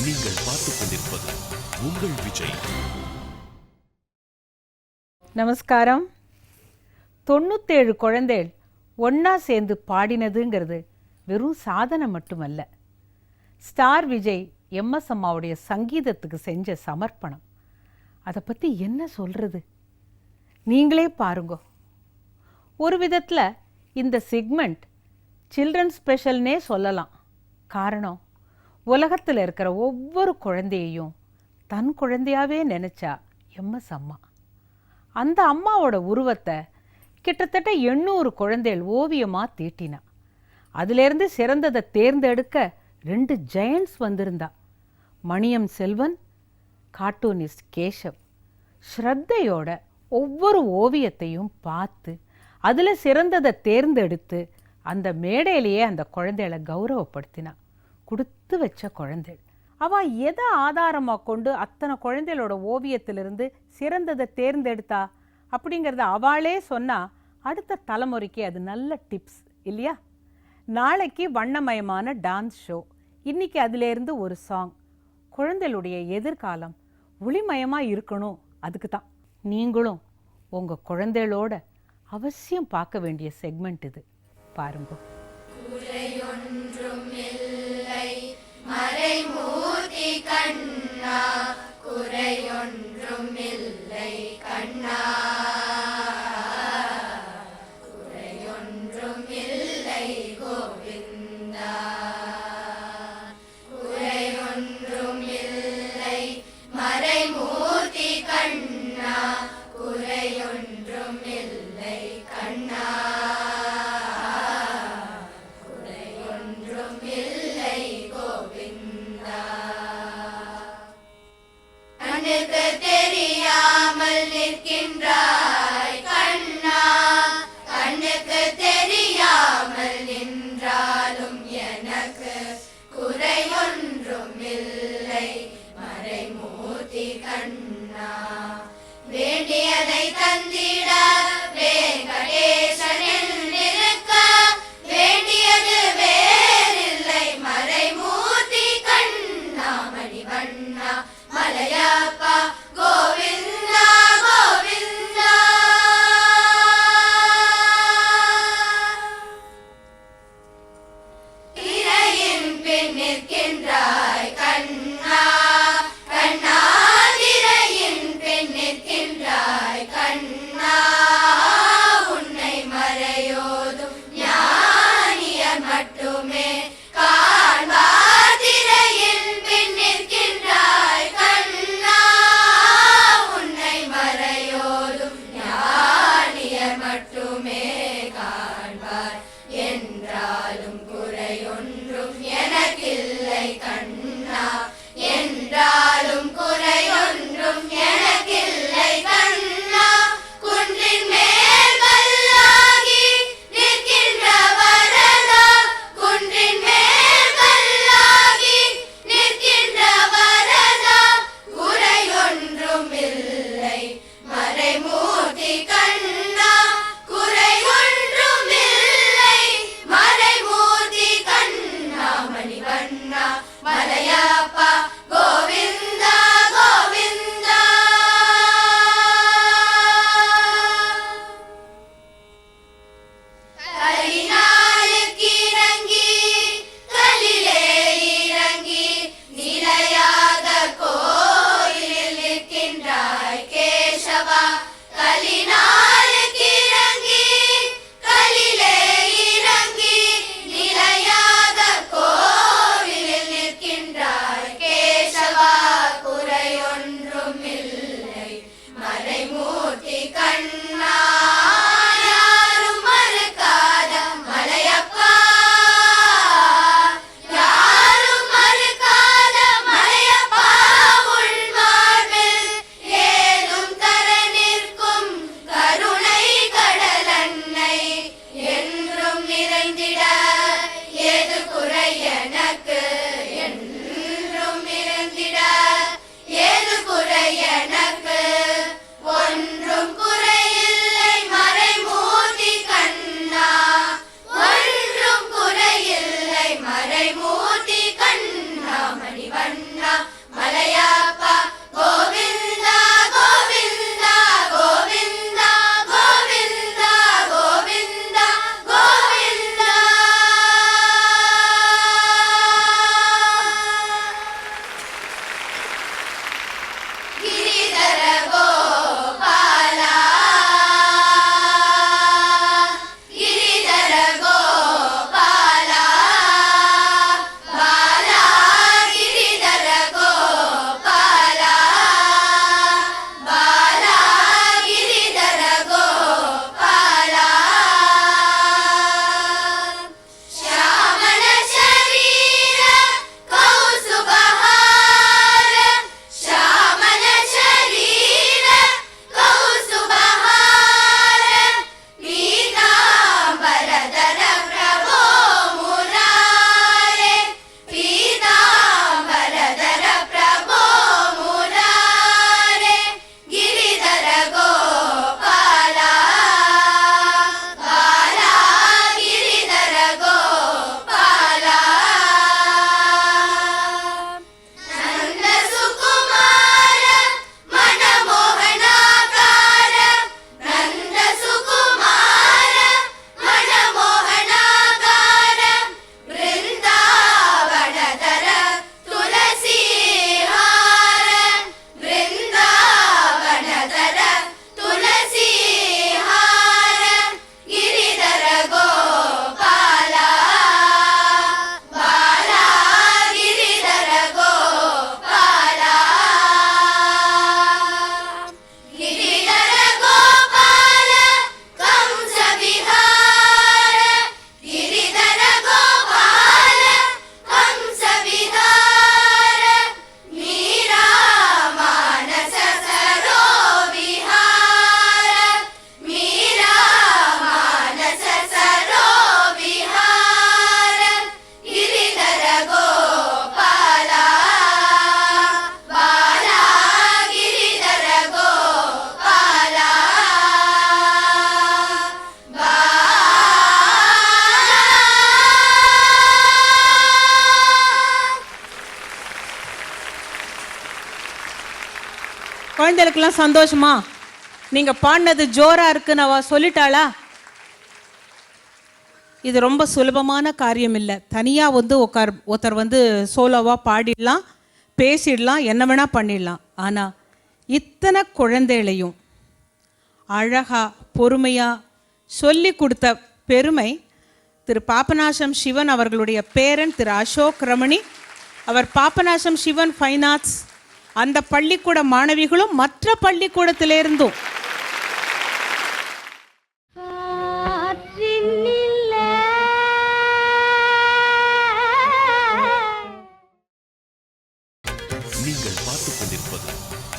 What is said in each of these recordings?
நீங்கள் பார்த்துக் கொண்டிருப்பது உங்கள் விஜய். நமஸ்காரம். 97 குழந்தைகள் ஒன்னா சேர்ந்து பாடினதுங்கிறது வெறும் சாதனை மட்டுமல்ல, ஸ்டார் விஜய் எம்எஸ் அம்மாவுடைய சங்கீதத்துக்கு செஞ்ச சமர்ப்பணம். அதை பற்றி என்ன சொல்கிறது, நீங்களே பாருங்க. ஒரு விதத்தில் இந்த செக்மெண்ட் சில்ட்ரன் ஸ்பெஷல்னே சொல்லலாம். காரணம், உலகத்தில் இருக்கிற ஒவ்வொரு குழந்தையையும் தன் குழந்தையாவே நினச்சா எம்எஸ் அம்மா. அந்த அம்மாவோட உருவத்தை கிட்டத்தட்ட 800 குழந்தைகள் ஓவியமாக தீட்டினா. அதிலேருந்து சிறந்ததை தேர்ந்தெடுக்க 2 ஜெயண்ட்ஸ் வந்திருந்தா. மணியம் செல்வன், கார்ட்டூனிஸ்ட் கேஷவ். ஸ்ரத்தையோட ஒவ்வொரு ஓவியத்தையும் பார்த்து அதில் சிறந்ததை தேர்ந்தெடுத்து அந்த மேடையிலேயே அந்த குழந்தைகளை கௌரவப்படுத்தினா. கொடுத்து வச்ச குழந்தை. அவள் எதை ஆதாரமாக கொண்டு அத்தனை குழந்தைகளோட ஓவியத்திலிருந்து சிறந்ததை தேர்ந்தெடுத்தா அப்படிங்கிறத அவளே சொன்னால் அடுத்த தலைமுறைக்கு அது நல்ல டிப்ஸ் இல்லையா? நாளைக்கு வண்ணமயமான டான்ஸ் ஷோ, இன்றைக்கி அதிலேருந்து ஒரு சாங். குழந்தைகளுடைய எதிர்காலம் ஒளிமயமாக இருக்கணும். அதுக்கு தான் நீங்களும் உங்கள் குழந்தைகளோட அவசியம் பார்க்க வேண்டிய செக்மெண்ட் இது. பாருங்க. மறைமூர்த்தி கண்ணா, குறையொன்றும் இல்லை கண்ணா, குறையொன்றும் இல்லை கோவிந்தா, குறையொன்றும் இல்லை மறைமூர்த்தி கண்ணா, குறையொன்றும் இல்லை கண்ணா, குறையொன்றும் இல்லை கோவிந்தா. கண்ணுக்கு தெரியாமல் நிற்கின்றாய் கண்ணா, கண்ணுக்கு தெரியாமல் நின்றாலும் எனக்கு குறையொன்றும் இல்லை மறைமூர்த்தி கண்ணா. வேண்டியதை தந்திட வேங்கடேசனில் நிற்க வேண்டியது வேறில்லை மறைமூர்த்தி கண்ணா. மணிவண்ணா மலையப்பா கோவிந்தா கோவிந்தா. திரையின் பின் நிற்கின்றாய் கண்ணா, கண்ணா திரையின் பின் நிற்கின்றாய் கண்ணா. உன்னை மறையோதும் ஞானியர் மட்டுமே காண்பார். திரையின் பின் நிற்கின்றாய் கண்ணா, உன்னை மறையோதும் ஞானியர் மட்டுமே காண்பார். என்றாலும் குறையொன்றும் எனக்கில்லை கண்ணா, என்றாலும் குறையொன்றும் எனக்கில்லை கண்ணா. குன்றின் மேல் கல்லாகி நிற்கின்ற வரதா, குன்றின் மேல் கல்லாகி நிற்கின்ற வரதா, குறையொன்றும் இல்லை மறைமூர்த்தி கண்ணா, குறையொன்றும் இல்லை மறைமூர்த்தி கண்ணா. மணிவண்ணா மலையப்பா கோவிந்தா கோவிந்தா. கலினாளுக்கு இறங்கி கலிலே இறங்கி நிலையாத கோயிலில் நிற்கின்றாய் கேசவா. கலினாளுக்கு இறங்கி கலிலே இறங்கி நிலையாத கோவிலில் நிற்கின்றாய் கேசவா. குறையொன்றும் இல்லை மறைமூர்த்தி கண்ணா. யாரும் மறுக்காத மலையப்பா, யாரும் மறுக்காத மலையப்பா. உள் மார்பில் ஏதும் தர நிற்கும் கருணை கடலன்னை என்றும் நிறைந்திட ஏது குறை எனக்கு, என்றும் நிறைந்திட ஏது குறை எனக்கு. ஒன்றும் குறையில்லை மறைமூர்த்தி கண்ணா, ஒன்றும் குறையில்லை மறைமூர்த்தி கண்ணா. மணிவண்ணா குழந்தைகளுக்கெல்லாம் சந்தோஷமா? நீங்கள் பாடினது ஜோராக இருக்குன்னு அவ சொல்லிட்டாளா? இது ரொம்ப சுலபமான காரியம் இல்லை. தனியாக வந்து ஒருத்தர் வந்து சோலோவாக பாடிடலாம், பேசிடலாம், என்ன வேணால் பண்ணிடலாம். ஆனால் இத்தனை குழந்தைகளையும் அழகாக பொறுமையாக சொல்லி கொடுத்த பெருமை திரு பாபநாசம் சிவன் அவர்களுடைய பேரன் திரு அசோக் ரமணி. அவர் பாபநாசம் சிவன் ஃபைன் ஆர்ட்ஸ் அந்த பள்ளிக்கூட மாணவிகளும் மற்ற பள்ளிக்கூடத்திலிருந்தும் நீங்கள் பார்த்துக் கொண்டிருப்பது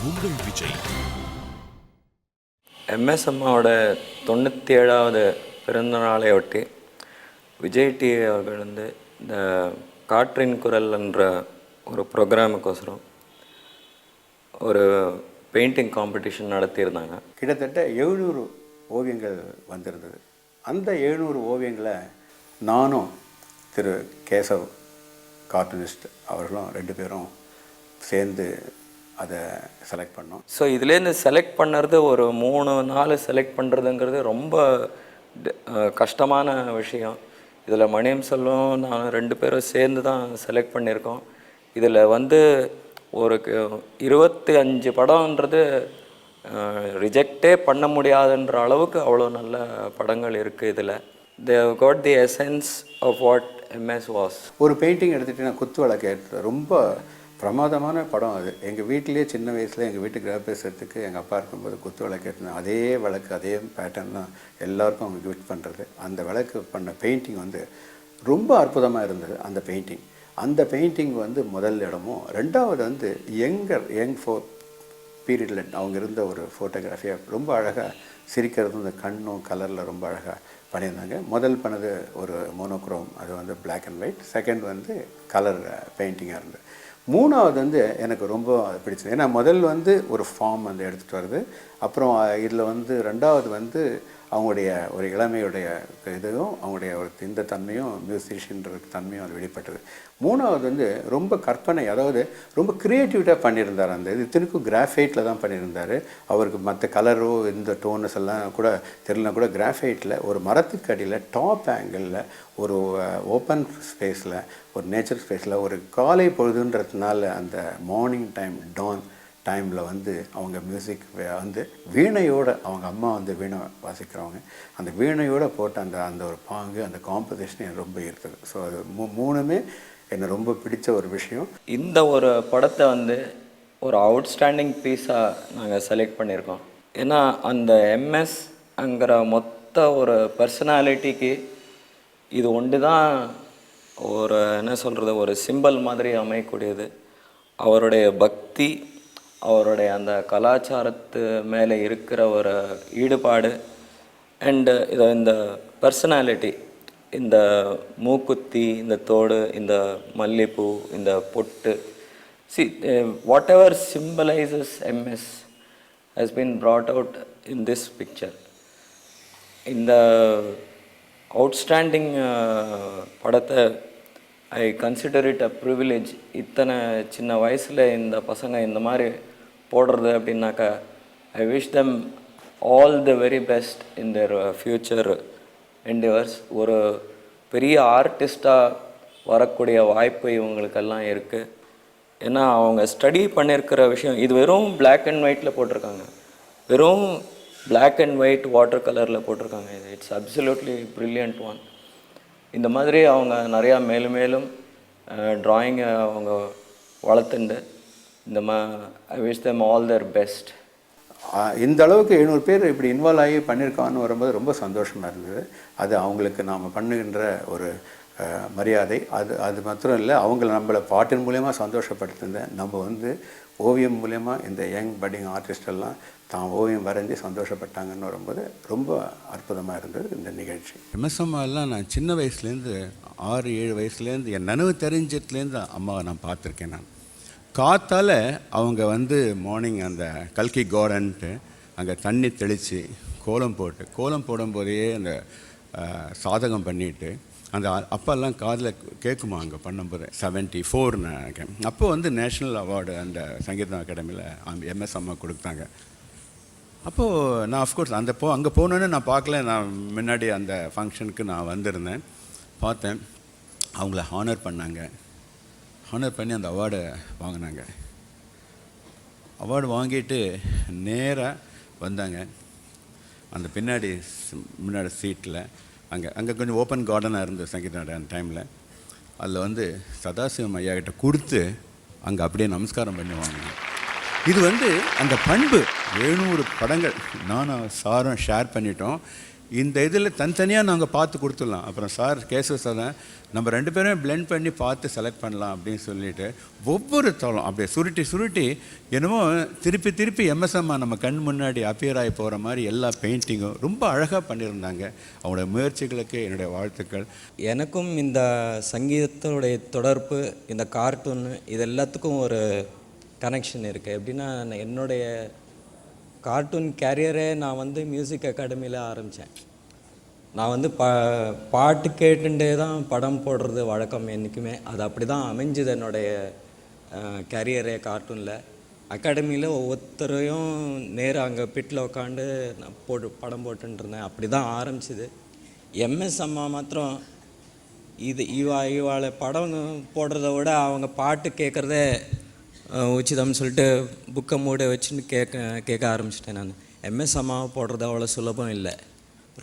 உங்கள் விஜய். எம்எஸ் அம்மாவோட 97வது பிறந்த நாளையொட்டி விஜய் டிவி அவர்கள் வந்து இந்த காற்றின் குரல் என்ற ஒரு ப்ரோக்ராமுக்கோசரம் ஒரு பெயிண்டிங் காம்படிஷன் நடத்தியிருந்தாங்க. கிட்டத்தட்ட 700 ஓவியங்கள் வந்திருந்தது. அந்த 700 ஓவியங்களை நானும் திரு கேசவ் கார்ட்டூனிஸ்ட் அவர்களும் 2 பேரும் சேர்ந்து அதை செலக்ட் பண்ணோம். ஸோ இதுலேருந்து செலக்ட் பண்ணுறது ஒரு 3 நாள் செலக்ட் பண்ணுறதுங்கிறது ரொம்ப கஷ்டமான விஷயம். இதில் மணியம் செல்வம் நான் 2 பேரும் சேர்ந்து தான் செலக்ட் பண்ணியிருக்கோம். இதில் வந்து ஒரு 25 படம்ன்றது ரிஜெக்டே பண்ண முடியாதுன்ற அளவுக்கு அவ்வளோ நல்ல படங்கள் இருக்குது. இதில் they have got the essence of what MS was. ஒரு பெயிண்டிங் எடுத்துகிட்டிங்கன்னா குத்து விளக்கு எடுத்து ரொம்ப பிரமாதமான படம் அது. எங்கள் வீட்டிலேயே சின்ன வயசில் எங்கள் வீட்டு கிரகப்பிரவேசத்துக்கு எங்கள் அப்பா இருக்கும்போது குத்து விளக்கு எடுத்தேன். அதே விளக்கு அதே பேட்டர்ன் தான் எல்லாருக்கும் அவங்க கிஃப்ட் பண்ணுறது. அந்த விளக்கு பண்ண பெயிண்டிங் வந்து ரொம்ப அற்புதமாக இருந்தது. அந்த பெயிண்டிங் வந்து முதல் இடமும், ரெண்டாவது வந்து யங் பீரியடில் அவங்க இருந்த ஒரு ஃபோட்டோகிராஃபியாக ரொம்ப அழகாக சிரிக்கிறது, இந்த கண்ணும் கலரில் ரொம்ப அழகாக பண்ணியிருந்தாங்க. முதல் பண்ணது ஒரு மோனோக்ரோம், அது வந்து பிளாக் அண்ட் ஒயிட். செகண்ட் வந்து கலர் பெயிண்டிங்காக இருந்தது. மூணாவது வந்து எனக்கு ரொம்ப பிடிச்சது. ஏன்னா முதல் வந்து ஒரு ஃபார்ம் வந்து எடுத்துகிட்டு வருது. அப்புறம் இதில் வந்து ரெண்டாவது வந்து அவங்களுடைய ஒரு இளமையுடைய இதுவும் அவங்களுடைய ஒரு இந்த தன்மையும் மியூசிஷியன்ற தன்மையும் அது வெளிப்பட்டது. மூணாவது வந்து ரொம்ப கற்பனை, அதாவது ரொம்ப க்ரியேட்டிவிட்டாக பண்ணியிருந்தார். அந்த இது இத்தனைக்கும் கிராஃபைட்டில் தான் பண்ணியிருந்தார். அவருக்கு மற்ற கலரோ இந்த டோனஸ் எல்லாம் கூட தெரியலனா கூட கிராஃபைட்டில் ஒரு மரத்துக்கு அடியில் டாப் ஆங்கிளில் ஒரு ஓப்பன் ஸ்பேஸில் ஒரு நேச்சர் ஸ்பேஸில் ஒரு காலை பொழுதுன்றதுனால அந்த மார்னிங் டைம் டான் டைமில் வந்து அவங்க மியூசிக் வந்து வீணையோடு, அவங்க அம்மா வந்து வீணை வாசிக்கிறவங்க, அந்த வீணையோடு போட்ட அந்த ஒரு பாங்கு, அந்த காம்போசிஷன் எனக்கு ரொம்ப ஈர்த்தது. ஸோ அது மூணுமே என்னை ரொம்ப பிடிச்ச ஒரு விஷயம். இந்த ஒரு படத்தை வந்து ஒரு அவுட்ஸ்டாண்டிங் பீஸாக நாங்கள் செலக்ட் பண்ணியிருக்கோம். ஏன்னா அந்த எம்எஸ்ங்கிற மொத்த ஒரு பர்சனாலிட்டிக்கு இது ஒன்று தான் ஒரு என்ன சொல்கிறது ஒரு சிம்பல் மாதிரி அமையக்கூடியது. அவருடைய பக்தி, அவருடைய அந்த கலாச்சாரத்து மேலே இருக்கிற ஒரு ஈடுபாடு அண்டு இந்த பர்சனாலிட்டி, இந்த மூக்குத்தி, இந்த தோடு, இந்த மல்லிப்பூ, இந்த பொட்டு, what ever symbolises MS has been brought out in this picture. இந்த அவுட்ஸ்டாண்டிங் படத்தை ஐ கன்சிடர் இட் அ ப்ரிவிலேஜ். இத்தனை சின்ன வயசில் இந்த பசங்க இந்த மாதிரி போடுறது அப்படின்னாக்கா ஐ wish them all the very best in there future endeavours. ஒரு பெரிய ஆர்டிஸ்டாக வரக்கூடிய வாய்ப்பு இவங்களுக்கெல்லாம் இருக்குது. ஏன்னா அவங்க ஸ்டடி பண்ணியிருக்கிற விஷயம் இது வெறும் பிளாக் அண்ட் ஒயிட்டில் போட்டிருக்காங்க, வெறும் பிளாக் அண்ட் ஒயிட் வாட்டர் கலரில் போட்டிருக்காங்க. இது இட்ஸ் அப்சல்யூட்லி ப்ரில்லியன்ட் ஒன். இந்த மாதிரி அவங்க நிறையா மேலும் மேலும் ட்ராயிங்கை அவங்க வளர்த்துண்டு I wish them all their best. இந்த அளவுக்கு 700 பேர் இப்படி இன்வால்வ் ஆகி பண்ணியிருக்கான்னு வரும்போது ரொம்ப சந்தோஷமாக இருந்தது. அது அவங்களுக்கு நாம் பண்ணுகின்ற ஒரு மரியாதை. அது மாத்திரம் இல்லை, அவங்கள நம்மளை பாட்டின் மூலயமா சந்தோஷப்படுத்திருந்தேன். நம்ம வந்து ஓவியம் மூலயமா இந்த யங் பட்டிங் ஆர்டிஸ்டெல்லாம் தான் ஓவியம் வரைஞ்சி சந்தோஷப்பட்டாங்கன்னு வரும்போது ரொம்ப அற்புதமாக இருந்தது இந்த நிகழ்ச்சி. எம்எஸ்எம்மாலாம் நான் சின்ன வயசுலேருந்து 6-7 வயசுலேருந்து என் நினைவு தெரிஞ்சதுலேருந்து அம்மாவை நான் பார்த்துருக்கேன். நான் காத்தால் அவங்க வந்து மார்னிங் அந்த கல்கி கார்டன்ட்டு அங்கே தண்ணி தெளித்து கோலம் போடும்போதே அந்த சாதகம் பண்ணிவிட்டு அந்த அப்போல்லாம் காதில் கேட்குமா அங்கே பண்ணும்போது 74 நினைக்கிறேன். அப்போ வந்து நேஷ்னல் அவார்டு அந்த சங்கீதம் அகாடமியில் எம்எஸ் அம்மா கொடுத்தாங்க. அப்போது நான் அஃப்கோர்ஸ் அங்கே போனோன்னே நான் பார்க்கல. நான் முன்னாடி அந்த ஃபங்க்ஷனுக்கு நான் வந்திருந்தேன், பார்த்தேன். அவங்கள ஹானர் பண்ணாங்க. ஹானர் பண்ணி அந்த அவார்டை வாங்கினாங்க. அவார்டு வாங்கிட்டு நேராக வந்தாங்க. அந்த முன்னாடி சீட்டில் அங்கே கொஞ்சம் ஓப்பன் கார்டனாக இருந்தது சங்கீத அந்த டைமில். அதில் வந்து சதாசிவம் ஐயா கிட்ட கொடுத்து அங்கே அப்படியே நமஸ்காரம் பண்ணுவாங்க. இது வந்து அந்த பண்பு. 700 படங்கள் நானும் சாரும் ஷேர் பண்ணிட்டோம். இந்த இதில் தனித்தனியாக நாங்கள் பார்த்து கொடுத்துடலாம். அப்புறம் சார் கேசவ சார் நம்ம 2 பேரும் பிளெண்ட் பண்ணி பார்த்து செலக்ட் பண்ணலாம் அப்படின்னு சொல்லிட்டு ஒவ்வொரு தளம் அப்படியே சுருட்டி என்னமோ திருப்பி எம்எஸ்எம்மா நம்ம கண் முன்னாடி அப்பியர் ஆகி போகிற மாதிரி எல்லா பெயிண்டிங்கும் ரொம்ப அழகாக பண்ணியிருந்தாங்க. அவங்களோட முயற்சிகளுக்கு என்னுடைய வாழ்த்துக்கள். எனக்கும் இந்த சங்கீதத்தோடைய தொடர்பு, இந்த கார்ட்டூன், இது எல்லாத்துக்கும் ஒரு கனெக்ஷன் இருக்குது. எப்படின்னா என்னுடைய கார்ட்டூன் கேரியரே நான் வந்து மியூசிக் அகாடமியில் ஆரம்பித்தேன். நான் வந்து பாட்டு கேட்டுட்டே தான் படம் போடுறது வழக்கம் என்றைக்குமே. அது அப்படி தான் அமைஞ்சுது என்னுடைய கேரியரே. கார்ட்டூனில் அகாடமியில் ஒவ்வொருத்தரையும் நேராக அங்கே பிட்டில் உட்காந்து நான் படம் போட்டுருந்தேன். அப்படி தான் ஆரம்பிச்சிது. எம்எஸ் அம்மா மாத்திரம் இவாளை படம் போடுறத விட அவங்க பாட்டு கேட்குறதே உச்சிதம்னு சொல்லிட்டு புக்கை மூட வச்சுன்னு கேட்க ஆரம்பிச்சிட்டேன் நான். எம்எஸ் அம்மாவை போடுறது அவ்வளோ சுலபம் இல்லை,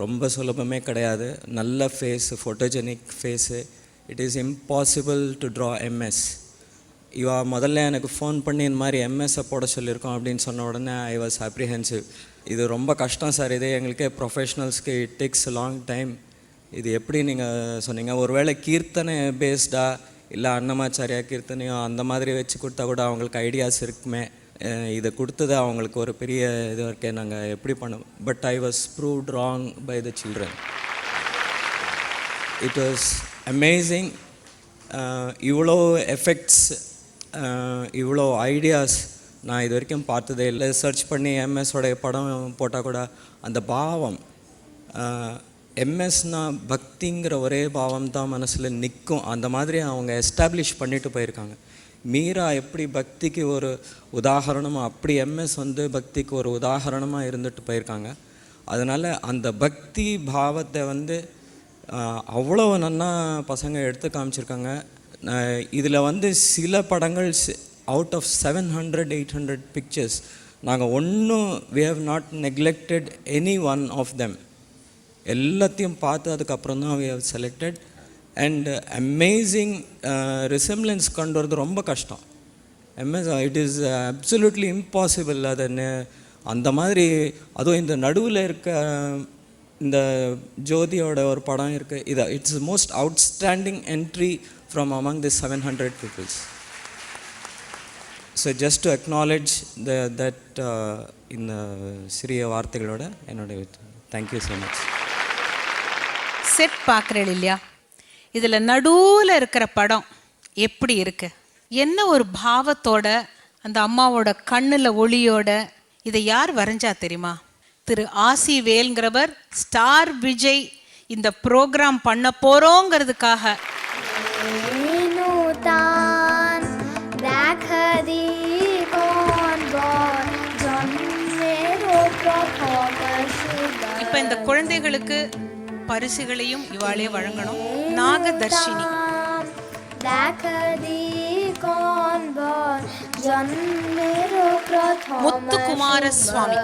ரொம்ப சுலபமே கிடையாது. நல்ல phase, photogenic phase. It is impossible to draw MS. இவா முதல்ல எனக்கு ஃபோன் பண்ணி இந்த மாதிரி எம்எஸ்ஸை போட சொல்லியிருக்கோம் அப்படின்னு சொன்ன உடனே ஐ வாஸ் அப்ரிஹென்சிவ். இது ரொம்ப கஷ்டம் சார், இது எங்களுக்கே ப்ரொஃபஷ்னல்ஸ்க்கு இட் டேக்ஸ் லாங் டைம். இது எப்படி நீங்கள் சொன்னீங்க? ஒருவேளை கீர்த்தனை பேஸ்டாக இல்லை அன்னமாச்சாரியா கீர்த்தனையோ அந்த மாதிரி வச்சு கொடுத்தா கூட அவங்களுக்கு ஐடியாஸ் இருக்குமே. இதை கொடுத்தது அவங்களுக்கு ஒரு பெரிய இது இருக்கே, நாங்கள் எப்படி பண்ணோம். But I was proved wrong by the children. It was amazing. இவ்வளோ எஃபெக்ட்ஸ், இவ்வளோ ஐடியாஸ் நான் இது வரைக்கும் பார்த்ததே இல்லை. சர்ச் பண்ணி எம்எஸோடைய படம் போட்டால் கூட அந்த பாவம், எம்எஸ்னா பக்திங்கிற ஒரே பாவம் தான் மனசில் நிற்கும். அந்த மாதிரி அவங்க எஸ்டாப்ளிஷ் பண்ணிட்டு போயிருக்காங்க. மீரா எப்படி பக்திக்கு ஒரு உதாரணமாக, அப்படி எம்எஸ் வந்து பக்திக்கு ஒரு உதாரணமாக இருந்துட்டு போயிருக்காங்க. அதனால் அந்த பக்தி பாவத்தை வந்து அவ்வளோ நன்னா பசங்க எடுத்து காமிச்சிருக்காங்க. இதில் வந்து சில படங்கள் அவுட் ஆஃப் 700-800 பிக்சர்ஸ் நாங்கள் ஒன்றும் we have not neglected any one of them. எல்லாத்தையும் பார்த்து அதுக்கப்புறம் தான் we have selected. And amazing resemblance கொண்டு வரது ரொம்ப கஷ்டம். It is absolutely impossible. அதை அந்த மாதிரி அதுவும் இந்த நடுவில் இருக்க இந்த ஜோதியோட ஒரு படம் இருக்குது. It's most outstanding entry from among the 700 peoples. So just to acknowledge that இந்த சிறிய வார்த்தைகளோட என்னுடைய தேங்க்யூ ஸோ மச். செட் பார்க்குறேன் இல்லையா, இதில் நடுவில் இருக்கிற படம் எப்படி இருக்கு, என்ன ஒரு பாவத்தோட, அந்த அம்மாவோட கண்ணில் ஒளியோட. இதை யார் வரைஞ்சா தெரியுமா? திரு ஆசி வேல்ங்கிறவர் ஸ்டார் விஜய் இந்த ப்ரோக்ராம் பண்ண போகிறோங்கிறதுக்காக இப்போ இந்த குழந்தைகளுக்கு பரிசுகளையும் இவாளே வழங்கணும். நாகதர்ஷினி முத்துக்குமார சுவாமி,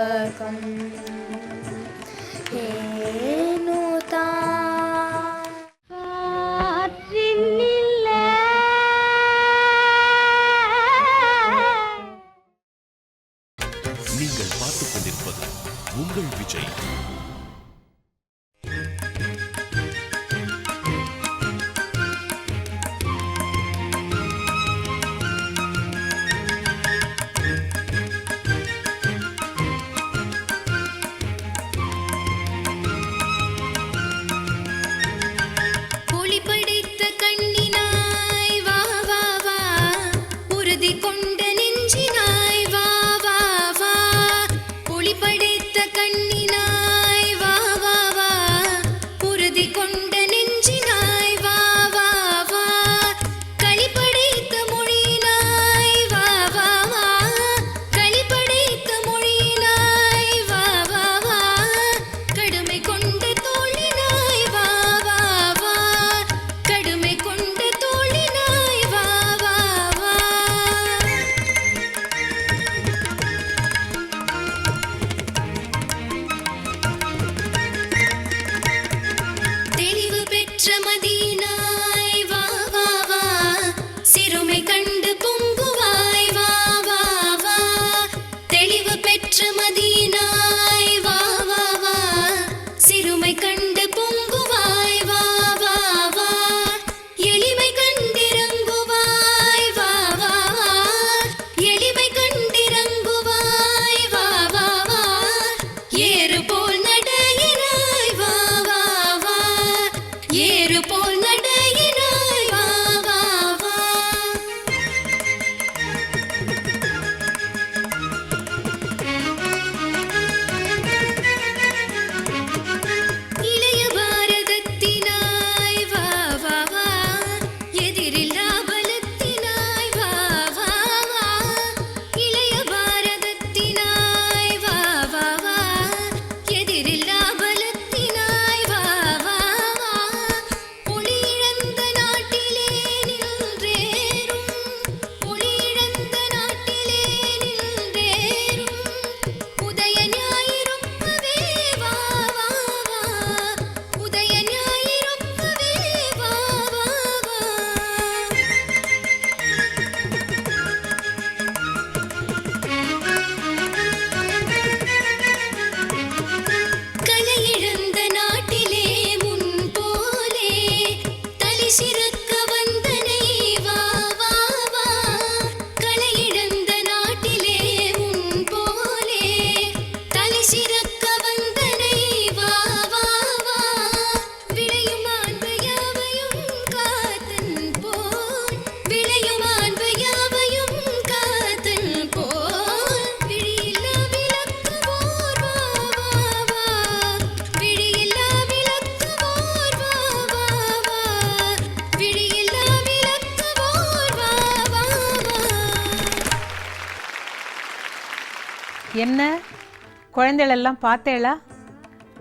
நீங்கள் பார்த்துக் கொண்டிருப்பது உங்கள் விஜய். கண்ணினாய் என்ன குழந்தைகளெல்லாம் பார்த்தேளா?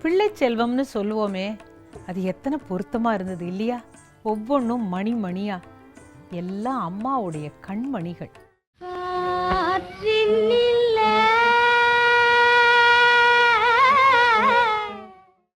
பிள்ளை செல்வம்னு சொல்லுவோமே, அது எத்தனை பொருத்தமாக இருந்தது இல்லையா? ஒவ்வொன்றும் மணி மணியா, எல்லாம் அம்மாவுடைய கண்மணிகள்.